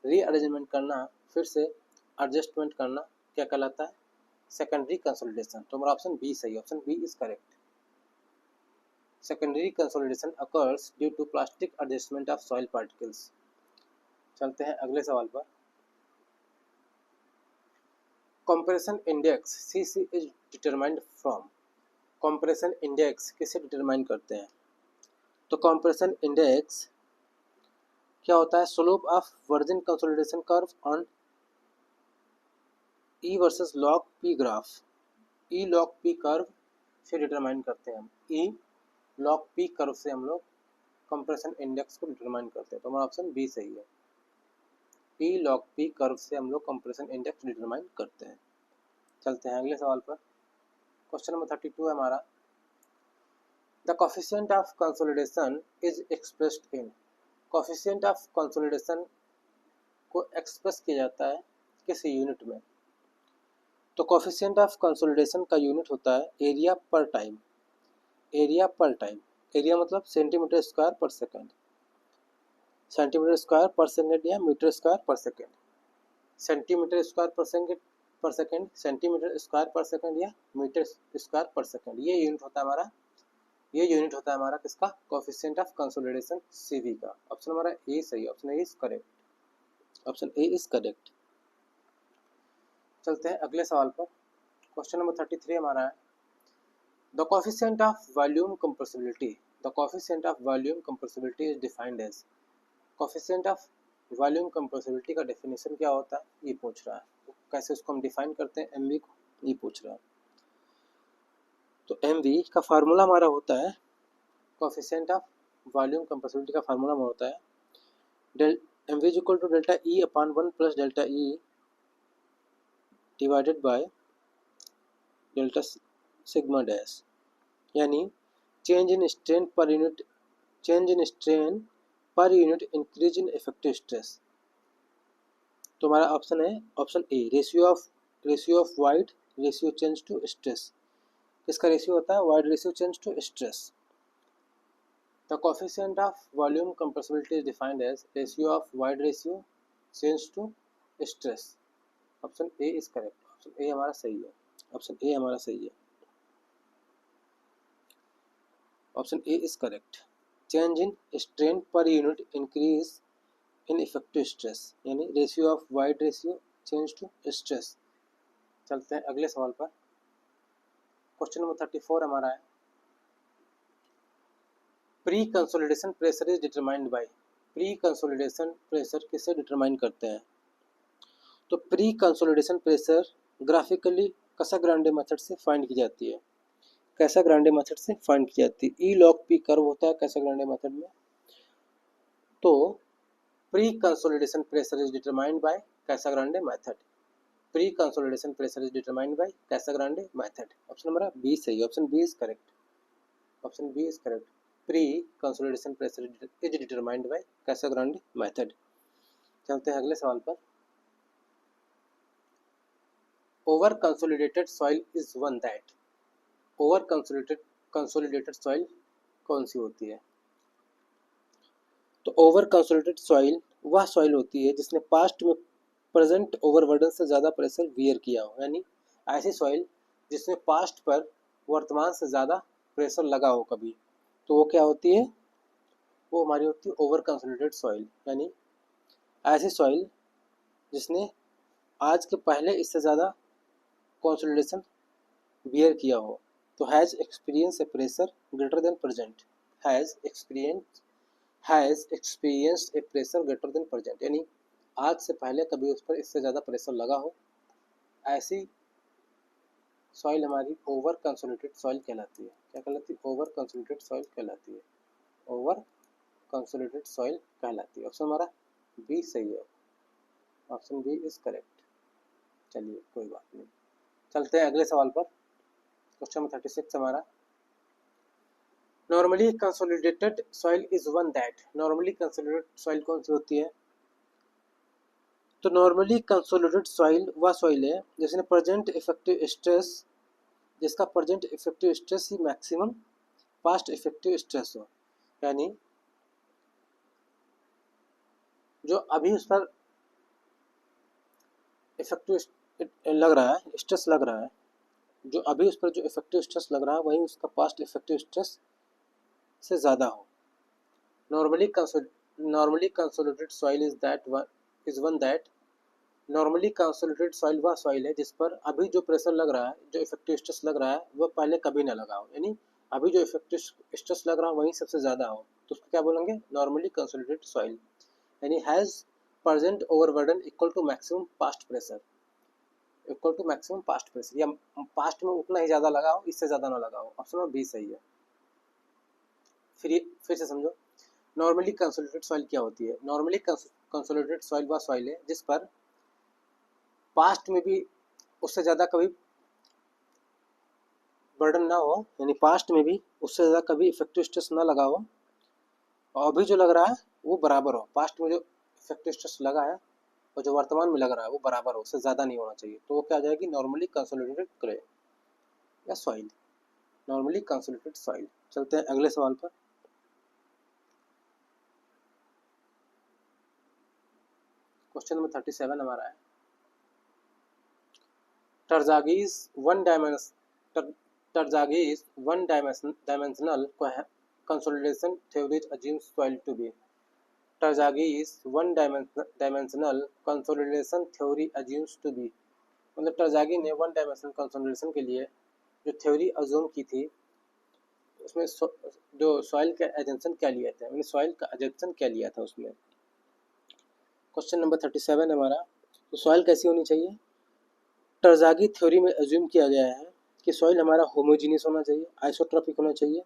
रीअरेंजमेंट करना, फिर से एडजस्टमेंट करना, क्या कहलाता है? Secondary consolidation. तो हमारा ऑप्शन बी सही, option B is correct. Secondary consolidation occurs due to plastic adjustment of soil particles. चलते हैं अगले सवाल पर। Compression index CC is determined from. Compression index किसे डिटरमाइन करते हैं? तो कंप्रेशन इंडेक्स क्या होता है? Slope of virgin consolidation curve on E versus log P graph. E log P curve से डिटरमाइन करते हैं हम। ई लॉग पी कर्व से हम लोग कंप्रेशन इंडेक्स को डिटरमाइन करते हैं। तो हमारा ऑप्शन बी सही है। ई लॉग पी कर्व से हम लोग कंप्रेशन इंडेक्स डिटरमाइन करते हैं। चलते हैं अगले सवाल पर। क्वेश्चन नंबर 32 है हमारा। The coefficient of consolidation is expressed in. Coefficient of consolidation को एक्सप्रेस किया जाता है किस यूनिट में? तो कोफिशिएंट ऑफ कंसोलिडेशन का यूनिट होता है एरिया पर टाइम। एरिया पर टाइम, एरिया मतलब सेंटीमीटर स्क्वायर पर सेकंड। सेंटीमीटर स्क्वायर पर सेकंड या मीटर स्क्वायर पर सेकंड। सेंटीमीटर स्क्वायर पर सेकंड, सेंटीमीटर स्क्वायर पर सेकंड या मीटर स्क्वायर पर सेकंड, ये यूनिट होता है हमारा। ये यूनिट होता है हमारा किसका? कोफिशिएंट ऑफ कंसोलिडेशन सीवी का। ऑप्शन हमारा ए सही, option A is correct, option A is correct. चलते हैं अगले सवाल पर। क्वेश्चन नंबर 33 हमारा है। The coefficient of volume compressibility. The coefficient of volume compressibility is defined as. Coefficient of volume compressibility का डेफिनेशन क्या होता है? ये पूछ रहा है। तो कैसे उसको हम डिफाइन करते हैं एमवी को, ये पूछ रहा है। तो एमवी का फार्मूला हमारा होता है, कोफिशिएंट ऑफ वॉल्यूम कंप्रेसिबिलिटी का फार्मूला हमारा होता है m v is equal to delta e upon 1 plus delta e divided by delta sigma dash, यानी change in strain per unit, change in strain per unit increase in effective stress. तो हमारा option है option A, ratio of void ratio change to stress. इसका ratio होता है void ratio change to stress. The coefficient of volume compressibility is defined as ratio of void ratio change to stress. Option A is correct, option A हमारा सही है, option A हमारा सही है, option A is correct. Change in strain per unit increase in effective stress, यानी ratio of void ratio change to stress. चलते हैं अगले सवाल पर। क्वेश्चन नंबर 34 हमारा है। Pre consolidation pressure is determined by. Pre consolidation pressure किसे determine करते हैं? तो pre consolidation pressure graphically Casagrande method से फाइंड की जाती है। कैसाग्रांडे मेथड से फाइंड की जाती है। ई लॉग पी कर्व होता है कैसाग्रांडे मेथड में। तो pre consolidation pressure is determined by Casagrande method. Pre consolidation pressure is determined by Casagrande method. Option हमारा बी सही, option B is correct, option B is correct. Pre consolidation pressure is determined by Casagrande method. चलते हैं अगले सवाल पर। Over consolidated soil is one that. Over consolidated soil कौन सी होती है? तो ओवर कंसोलिडेटेड सॉइल वह सॉइल होती है जिसने पास्ट में प्रेजेंट ओवरबर्डन से ज़्यादा प्रेशर वियर किया हो, यानी ऐसी सॉइल जिसमें पास्ट पर वर्तमान से ज़्यादा प्रेशर लगा हो कभी, तो वो क्या होती है? वो हमारी होती है ओवर कंसोलिडेटेड सॉइल, यानी ऐसी सॉइल जिसने आज के पहले इससे ज़्यादा कंसोलिडेशन बियर किया हो। तो has experience A pressure greater than present, has experienced A pressure greater than present, यानी आज से पहले कभी उस पर इससे ज़्यादा प्रेशर लगा हो, ऐसी सॉइल हमारी ओवर कंसोलिडेटेड सॉइल कहलाती है। क्या कहलाती है? ओवर कंसोलिडेटेड सॉइल कहलाती है, ओवर कंसोलिडेटेड सॉइल कहलाती है। ऑप्शन हमारा बी सही है, ऑप्शन बी इज करेक्ट। चलिए कोई बात नहीं, चलते हैं अगले सवाल पर। क्वेश्चन नंबर 36 हमारा। Normally consolidated soil is one that, normally consolidated soil कौन सी होती है? तो नॉर्मली कंसोलिडेटेड सॉइल वह सॉइल है जिसने प्रेजेंट इफेक्टिव स्ट्रेस, जिसका प्रेजेंट इफेक्टिव स्ट्रेस ही मैक्सिमम पास्ट इफेक्टिव स्ट्रेस हो, यानी जो अभी उस पर इफेक्टिव लग रहा है, स्ट्रेस लग रहा है, जो अभी उस पर जो इफेक्टिव स्ट्रेस लग रहा है वही उसका पास्ट इफेक्टिव स्ट्रेस से ज़्यादा हो। Normally consolidated soil is one that, normally consolidated soil वह सॉइल है जिस पर अभी जो प्रेशर लग रहा है, जो इफेक्टिव स्ट्रेस लग रहा है वह पहले कभी ना लगा हो, यानी अभी जो इफेक्टिव स्ट्रेस लग रहा है वही सबसे ज़्यादा हो, तो उसको क्या बोलेंगे? नॉर्मली कंसोलिडेटेड सॉइल, यानी has present overburden equal to maximum past pressure, equal to maximum past pressure, या पास्ट में उतना ही ज़्यादा लगा हो, इससे ज़्यादा ना लगा हो। ऑप्शन नंबर बी सही है। फिर से समझो, नॉर्मली कंसोलिडेटेड सॉइल क्या होती है? नॉर्मली कंसोलिडेटेड सॉइल वह सॉइल है जिस पर पास्ट में भी उससे ज़्यादा कभी बर्डन ना हो, यानी पास्ट में भी उससे ज़्यादा कभी इफेक्टिव स्ट्रेस ना लगा हो, और अभी जो लग रहा है वो बराबर हो, पास्ट में जो इफेक्टिव स्ट्रेस लगा है और जो वर्तमान में लग रहा है वो बराबर हो, उससे ज़्यादा नहीं होना चाहिए, तो वो क्या आ जाएगी? नॉर्मली कंसोलिडेटेड क्ले या सॉइल, नॉर्मली कंसोलिडेटेड सॉइल। चलते हैं अगले सवाल पर। क्वेश्चन नंबर 37 हमारा है, Terzaghi's one dimensional consolidation theories assumes soil to be, Terzaghi's one dimensional consolidation theory assumes to be, मतलब टर्जागी ने वन डायमेंशनल कंसोलिडेशन के लिए जो थ्योरी अज्यूम की थी उसमें जो सॉइल का एजम्पशन क्या लिया था, मतलब सॉइल का एजम्पशन क्या लिया था उसमें। क्वेश्चन नंबर 37 हमारा, तो सॉइल कैसी होनी चाहिए? टर्जागी थ्योरी में अज्यूम किया गया है कि सॉइल हमारा होमोजीनियस होना चाहिए, आइसोट्रॉपिक होना चाहिए,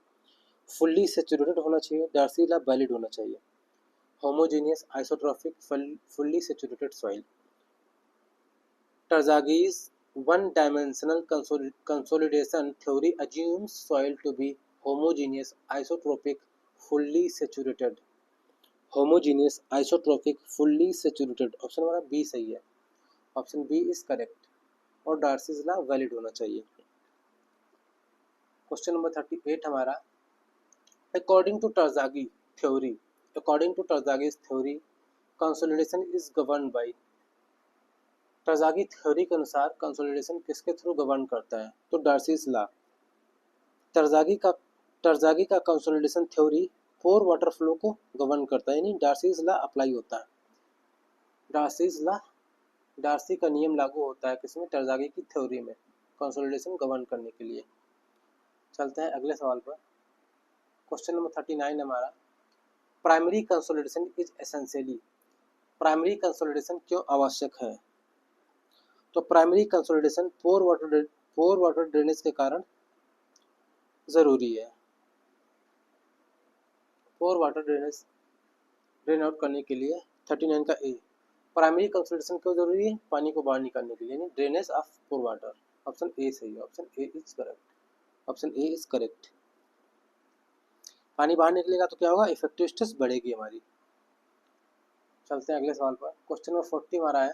फुल्ली सेचुरेटेड होना चाहिए, डार्सी ला वैलिड होना चाहिए। Homogeneous, isotropic, fully saturated soil. Terzaghi's one dimensional consolidation theory assumes soil to be homogeneous, isotropic, fully saturated, homogeneous, isotropic, fully saturated। Option हमारा बी सही है, ऑप्शन बी इज करेक्ट, और Darcy's law valid होना चाहिए। Question number 38 हमारा, according to Terzaghi theory, according to Terzaghi's theory consolidation is govern by, Terzaghi theory के अनुसार consolidation किसके थ्रू गवर्न करता है? तो डार्सीज लॉ। टर्जागी का consolidation theory pore water flow को गवर्न करता है, यानी डार्सीज लॉ अप्लाई होता है, डार्सीज लॉ, डार्सी का नियम लागू होता है किसमें? टर्जागी की थ्योरी में, कंसोलिडेशन गवर्न करने के लिए। चलते हैं अगले सवाल पर। क्वेश्चन नंबर 39 हमारा, primary consolidation is essentially, primary consolidation क्यों आवश्यक है? तो प्राइमरी कंसोलिडेशन पोर वाटर ड्रेनेज के कारण ज़रूरी है, पोर वाटर ड्रेन आउट करने के लिए। 39 का ए, प्राइमरी कंसोलिडेशन क्यों जरूरी है? पानी को बाहर निकालने के लिए, यानी drainage of pore water. Option A सही है, option A is correct, option A is correct. पानी बाहर निकलेगा तो क्या होगा? इफेक्टिव स्ट्रेस बढ़ेगी हमारी। चलते हैं अगले सवाल पर। क्वेश्चन नंबर 40 हमारा है,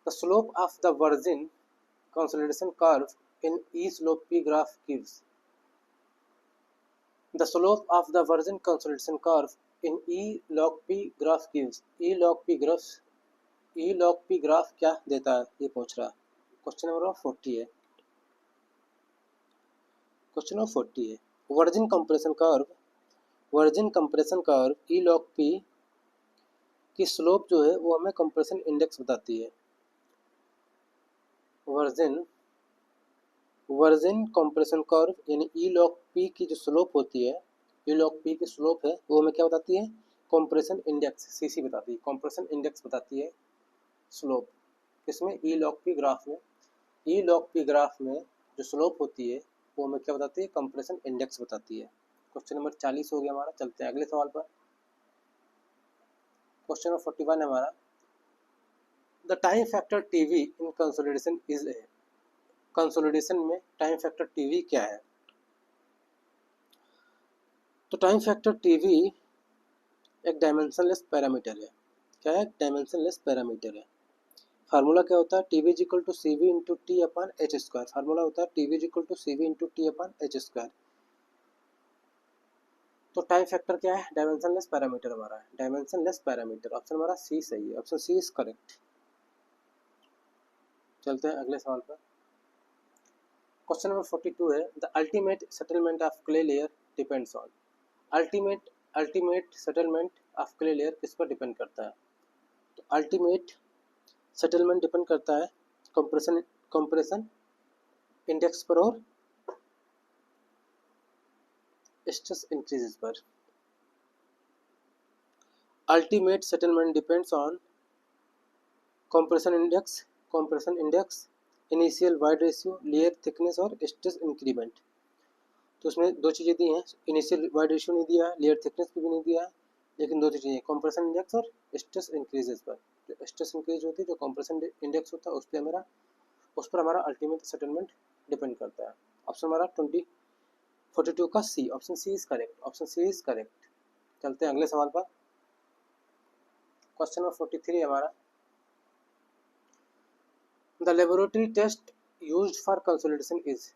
the slope of the virgin consolidation curve in E slope P graph gives, the slope of the virgin consolidation curve in E log P graph gives, E log P graph क्या देता है ये पूछ रहा है। Question number 40 है, question number 40 है, virgin compression curve E log P की स्लोप जो है वो हमें कंप्रेशन इंडेक्स बताती है। वर्जिन कंप्रेशन कर्व यानी ई लॉग पी की जो स्लोप होती है, ई लॉग पी की स्लोप है वो हमें क्या बताती है? कंप्रेशन इंडेक्स सीसी बताती है, कंप्रेशन इंडेक्स बताती है स्लोप किसमें? ई लॉग पी ग्राफ में। ई लॉग पी ग्राफ में जो स्लोप होती है वो हमें क्या बताती है? कंप्रेशन इंडेक्स बताती है। क्वेश्चन नंबर 40 हो गया हमारा। चलते हैं अगले सवाल पर। क्वेश्चन नंबर 41 है हमारा, the time factor TV in consolidation is a, consolidation में टाइम फैक्टर टीवी क्या है? तो टाइम फैक्टर टीवी एक डायमेंशनलेस पैरामीटर है। क्या है? डायमेंशनलेस पैरामीटर है। फार्मूला क्या होता है? TV is equal to C V into T upon H square. Formula होता है TV is equal to C V into T upon H square. तो टाइम फैक्टर क्या है? डायमेंशनलेस पैरामीटर हमारा है, डायमेंशनलेस पैरामीटर। ऑप्शन हमारा सी सही है, ऑप्शन सी इज करेक्ट। चलते हैं अगले सवाल पर। क्वेश्चन नंबर 42 है, the ultimate settlement of clay layer depends on. Ultimate settlement of clay layer किस पर डिपेंड करता है? तो अल्टीमेट सेटलमेंट डिपेंड करता है कंप्रेशन इंडेक्स पर और स्ट्रेस इंक्रीजेस पर। Ultimate settlement depends on compression index, initial void ratio, layer thickness और स्ट्रेस इंक्रीमेंट। तो उसमें दो चीज़ें दी हैं, इनिशियल वाइड रेशियो नहीं दिया है, लेयर थिकनेस भी नहीं दिया है, लेकिन दो चीज़ें कंप्रेशन इंडेक्स और स्ट्रेस इंक्रीजेस पर। जो स्ट्रेस इंक्रीज होती है, जो कंप्रेशन इंडेक्स होता है, उस पर हमारा अल्टीमेट सेटलमेंट डिपेंड करता है। ऑप्शन हमारा 42 का C, option C is correct, option C is correct. चलते हैं अगले सवाल पर। क्वेश्चन नंबर 43 हमारा, the laboratory test used for consolidation is.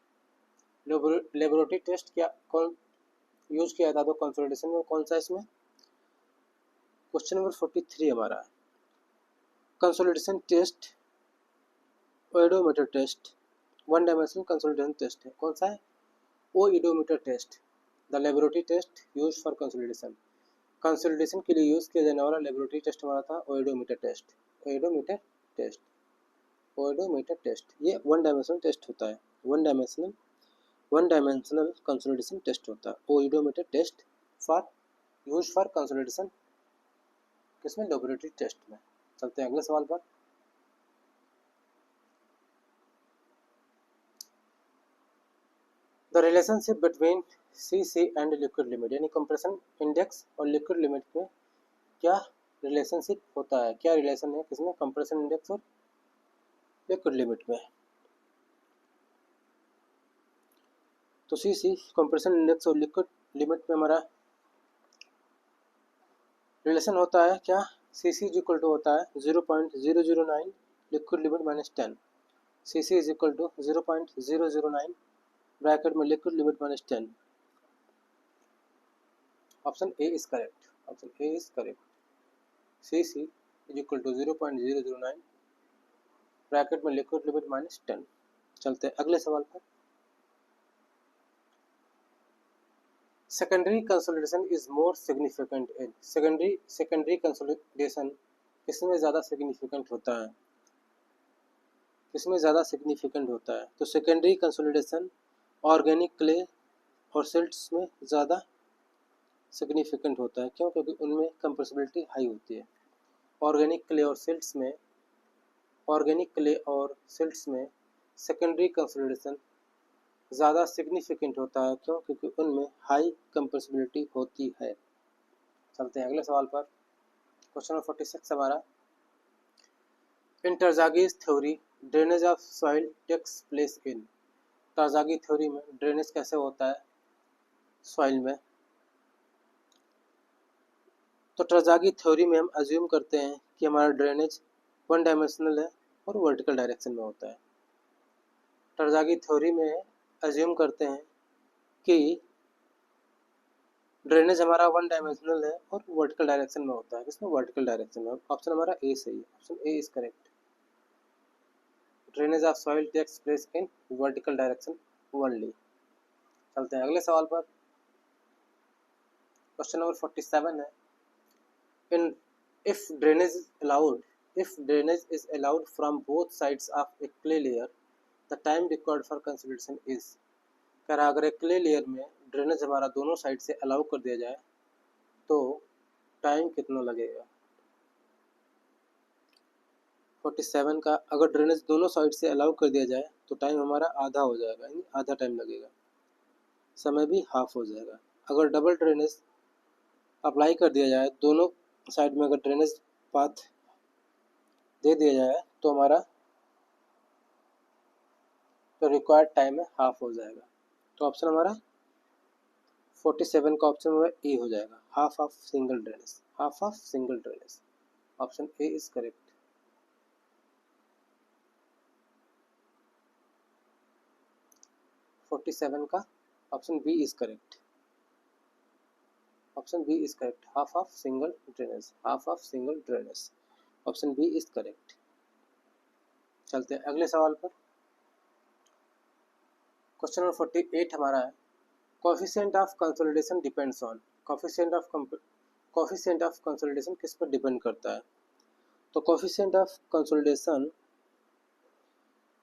Laboratory test क्या कौन यूज किया था तो कंसोलिडेशन में, कौन सा इसमें? क्वेश्चन नंबर 43 हमारा, consolidation test oedometer test, one dimensional consolidation test है। कौन सा है? Oedometer test, the laboratory test use for consolidation. Consolidation के लिए यूज किया जाने वाला लेबोरेटरी टेस्ट हमारा था oedometer test. Oedometer test, oedometer test ये वन डायमेंशनल टेस्ट होता है, वन डायमेंशनल कंसोलिडेशन टेस्ट होता है oedometer test for use for consolidation किसमें? लेबोरेटरी टेस्ट में। चलते हैं अगले सवाल पर। The relationship between C and liquid limit, यानी कंप्रेशन इंडेक्स और लिक्विड लिमिट में क्या रिलेशनशिप होता है, क्या रिलेशन है किसमें? कंप्रेशन इंडेक्स और लिक्विड लिमिट में। तो सी कंप्रेशन इंडेक्स और लिक्विड लिमिट में हमारा रिलेशन होता है क्या? सी इज इक्वल टू होता है 0.009 liquid limit minus 10। C is equal to 0.009 bracket में liquid limit minus 10। Option A is correct, option A is correct. C is equal to 0.009 bracket में लिक्विड लिमिट माइनस 10। चलते हैं अगले सवाल पर। Secondary consolidation is more significant in. Secondary consolidation किसमें ज़्यादा significant होता है? किसमें ज़्यादा सिग्निफिकेंट होता है? तो सेकेंडरी कंसोलिडेशन ऑर्गेनिक क्ले और सिल्ट्स में ज़्यादा सिग्निफिकेंट होता है। क्यों? क्योंकि उनमें कंप्रेसिबिलिटी हाई होती है। ऑर्गेनिक क्ले और सिल्ट्स में सेकेंडरी कंसोलिडेशन ज़्यादा सिग्निफिकेंट होता है। क्यों? क्योंकि उनमें हाई कंप्रेसिबिलिटी होती है। चलते हैं अगले सवाल पर। क्वेश्चन नंबर 46 हमारा, in Terzaghi's theory drainage of soil takes place in. Terzaghi theory में ड्रेनेज कैसे होता है सॉइल में? तो टरजागी थ्योरी में हम अज्यूम करते हैं कि हमारा ड्रेनेज वन डायमेंशनल है और वर्टिकल डायरेक्शन में होता है। टरजागी थ्योरी में अज्यूम करते हैं कि ड्रेनेज हमारा वन डायमेंशनल है और वर्टिकल डायरेक्शन में होता है। किसमें? वर्टिकल डायरेक्शन में। ऑप्शन हमारा ए सही है, option A is correct. Drainage of soil takes place in vertical direction only. चलते हैं अगले सवाल पर। क्वेश्चन नंबर 47 है, इन if drainage is allowed from both sides of a clay layer, the time required for consolidation is। कह रहा अगर एक क्ले लेयर में ड्रेनेज हमारा दोनों साइड से अलाउ कर दिया जाए तो टाइम कितना लगेगा? 47 का, अगर ड्रेनेज दोनों साइड से अलाउ कर दिया जाए तो टाइम हमारा आधा हो जाएगा, यानी आधा टाइम लगेगा, समय भी हाफ हो जाएगा। अगर डबल ड्रेनेज अप्लाई कर दिया जाए, दोनों साइड में अगर ड्रेनेज पाथ दे दिया जाए तो हमारा जो रिक्वायर्ड टाइम है हाफ हो जाएगा। तो ऑप्शन हमारा 47 का ऑप्शन हमारा ए हो जाएगा, half of single drainage, half of single drainage, option A is correct. Forty seven का option B is correct, option B is correct, half of single drainage, half of single drainage, option B is correct. चलते हैं अगले सवाल पर। Question number 48 हमारा है, coefficient of consolidation depends on, coefficient of consolidation किस पर डिपेंड करता है? तो कोफिशिएंट ऑफ कंसोलिडेशन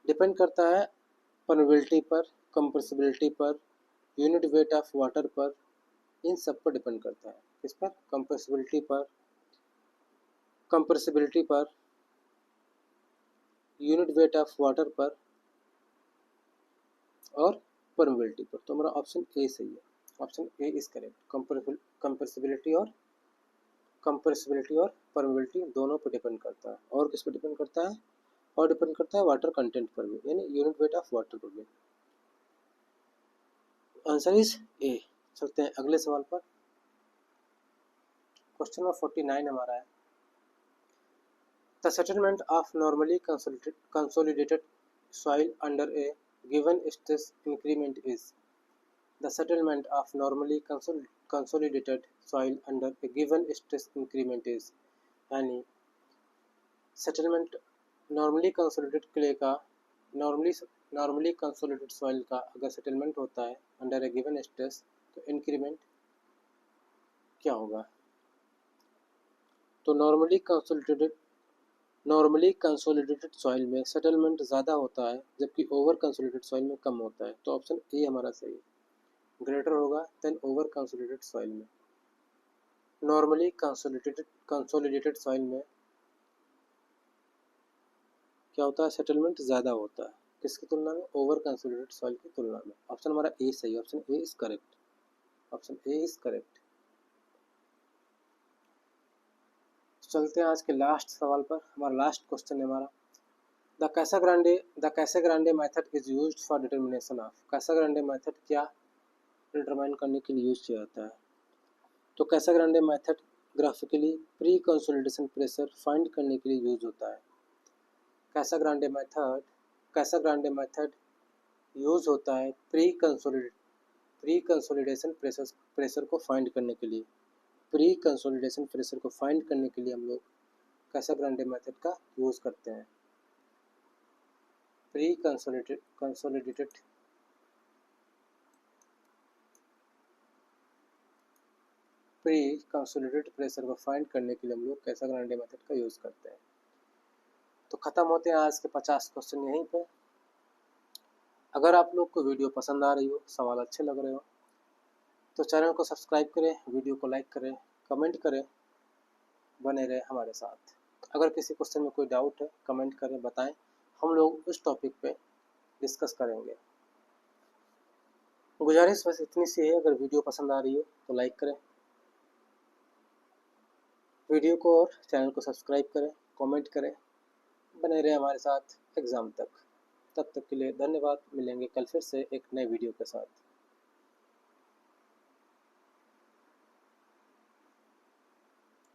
डिपेंड करता है परमेबिलिटी पर, कंप्रेसिबिलिटी पर, यूनिट वेट ऑफ वाटर पर, इन सब पर डिपेंड करता है। किस पर? कंप्रेसिबिलिटी पर, यूनिट वेट ऑफ वाटर पर और परमेबिलिटी पर। तो हमारा ऑप्शन ए सही है, option A is correct. Compressibility और परमेबिलिटी दोनों पर डिपेंड करता है। और किस पर डिपेंड करता है? और डिपेंड करता है वाटर कंटेंट पर भी, यानी यूनिट वेट ऑफ वाटर पर भी। Answer is a. चलते हैं अगले सवाल पर। क्वेश्चन नंबर 49 हमारा है, the settlement of normally consolidated soil under A given stress increment is, the settlement of normally consolidated soil under A given stress increment is, यानी सेटलमेंट नॉर्मली कंसोलिडेटेड क्ले का, normally consolidated soil का अगर settlement होता है under ए given stress, तो increment क्या होगा? तो नॉर्मली कंसोलिडेटेड सॉइल में सेटलमेंट ज़्यादा होता है, जबकि ओवर कंसोलिडेटेड सॉइल में कम होता है। तो ऑप्शन ए हमारा सही है, ग्रेटर होगा देन ओवर कंसोलिडेटेड सॉइल में। नॉर्मली कंसोलिडेटेड सॉइल में क्या होता है? सेटलमेंट ज़्यादा होता है, किसकी तुलना में? ओवर कंसोलिडेटेड सॉइल की तुलना में। ऑप्शन हमारा ए सही है, option A is correct, option A is correct. चलते हैं आज के लास्ट सवाल पर। हमारा लास्ट क्वेश्चन है हमारा, the Casagrande method is used for determination of, Casagrande method क्या डिटरमाइन करने के लिए यूज किया जाता है? तो Casagrande method graphically pre consolidation pressure find करने के लिए यूज होता है। कैसाग्रांडे मेथड यूज होता है प्री कंसोलिडेशन प्रेशर को फाइंड करने के लिए। प्री कंसोलिडेशन प्रेशर को फाइंड करने के लिए हम लोग कैसाग्रांडे मेथड का यूज करते हैं। प्री कंसोलिडेटेड प्रेशर को फाइंड करने के लिए हम लोग कैसाग्रांडे मेथड का यूज करते हैं। तो खत्म होते हैं आज के 50 क्वेश्चन यहीं पे। अगर आप लोग को वीडियो पसंद आ रही हो, सवाल अच्छे लग रहे हो, तो चैनल को सब्सक्राइब करें, वीडियो को लाइक करें, कमेंट करें, बने रहे हमारे साथ। अगर किसी क्वेश्चन में कोई डाउट है, कमेंट करें, बताएं, हम लोग उस टॉपिक पे डिस्कस करेंगे। गुजारिश बस इतनी सी है, अगर वीडियो पसंद आ रही हो तो लाइक करें वीडियो को और चैनल को सब्सक्राइब करें, कमेंट करें, बने रहे हमारे साथ एग्ज़ाम तक। तब तक के लिए धन्यवाद। मिलेंगे कल फिर से एक नए वीडियो के साथ।